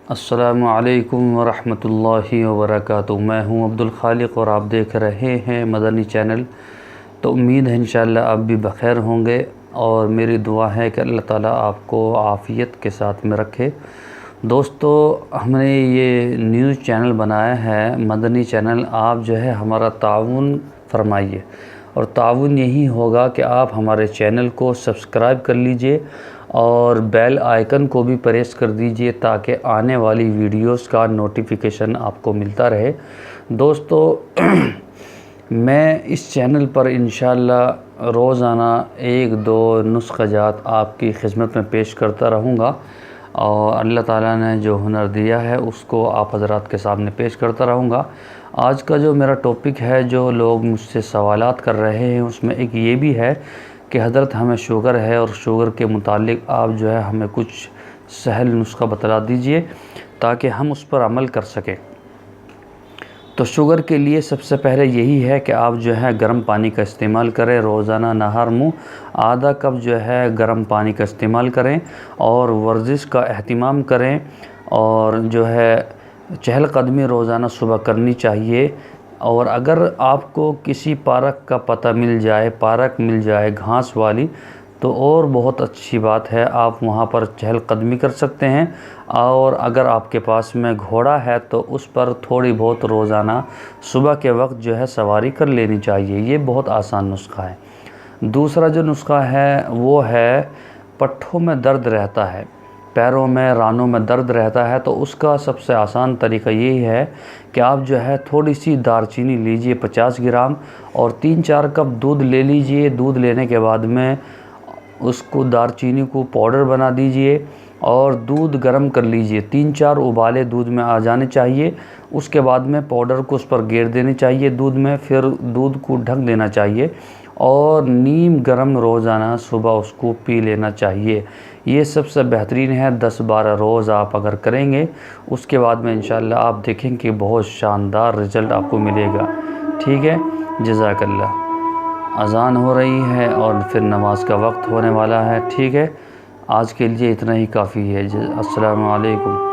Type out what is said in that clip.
अस्सलामुअलैकुम वरहमतुल्लाहि वबरकातुहू। मैं हूं अब्दुल खालिक और आप देख रहे हैं मदनी चैनल। तो उम्मीद है इंशाअल्लाह आप भी बख़ैर होंगे और मेरी दुआ है कि अल्लाह ताला आपको आफ़ियत के साथ में रखे। दोस्तों, हमने ये न्यूज़ चैनल बनाया है मदनी चैनल। आप जो है हमारा ताउन फरमाइए और ताउन यही होगा कि आप हमारे चैनल को सब्सक्राइब कर लीजिए और बेल आइकन को भी प्रेस कर दीजिए ताकि आने वाली वीडियोस का नोटिफिकेशन आपको मिलता रहे। दोस्तों, मैं इस चैनल पर इंशाअल्लाह रोज़ाना 1-2 नुस्ख़ाजात आपकी खिदमत में पेश करता रहूँगा और अल्लाह ताला ने जो हुनर दिया है उसको आप हज़रात के सामने पेश करता रहूँगा। आज का जो मेरा टॉपिक है, जो लोग मुझसे सवालात कर रहे हैं, उसमें एक ये भी है कि हज़रत हमें शुगर है और शुगर के मुतालिक आप जो है हमें कुछ सहल नुस्खा बतला दीजिए ताकि हम उस पर अमल कर सकें। तो शुगर के लिए सबसे पहले यही है कि आप जो है गर्म पानी का इस्तेमाल करें। रोज़ाना नहर मुँह आधा कप जो है गर्म पानी का इस्तेमाल करें और वर्जिश का एहतिमाम करें और जो है चहलकदमी रोज़ाना सुबह करनी चाहिए। और अगर आपको किसी पार्क का पता मिल जाए, पार्क मिल जाए घास वाली, तो और बहुत अच्छी बात है, आप वहाँ पर चहलकदमी कर सकते हैं। और अगर आपके पास में घोड़ा है तो उस पर थोड़ी बहुत रोज़ाना सुबह के वक्त जो है सवारी कर लेनी चाहिए। ये बहुत आसान नुस्खा है। दूसरा जो नुस्खा है वो है पट्ठों में दर्द रहता है, पैरों में, रानों में दर्द रहता है, तो उसका सबसे आसान तरीका यही है कि आप जो है थोड़ी सी दालचीनी लीजिए 50 ग्राम और 3-4 कप दूध ले लीजिए। दूध लेने के बाद में उसको दालचीनी को पाउडर बना दीजिए और दूध गर्म कर लीजिए। 3-4 उबाले दूध में आ जाने चाहिए। उसके बाद में पाउडर को उस पर गेर देनी चाहिए दूध में, फिर दूध को ढक देना चाहिए और नीम गर्म रोज़ाना सुबह उसको पी लेना चाहिए। ये सबसे बेहतरीन है। 10-12 रोज़ आप अगर करेंगे, उसके बाद में इंशाअल्लाह आप देखेंगे कि बहुत शानदार रिज़ल्ट आपको मिलेगा। ठीक है, जज़ाकल्लाह। अज़ान हो रही है और फिर नमाज का वक्त होने वाला है। ठीक है, आज के लिए इतना ही काफ़ी है। अस्सलामु अलैकुम।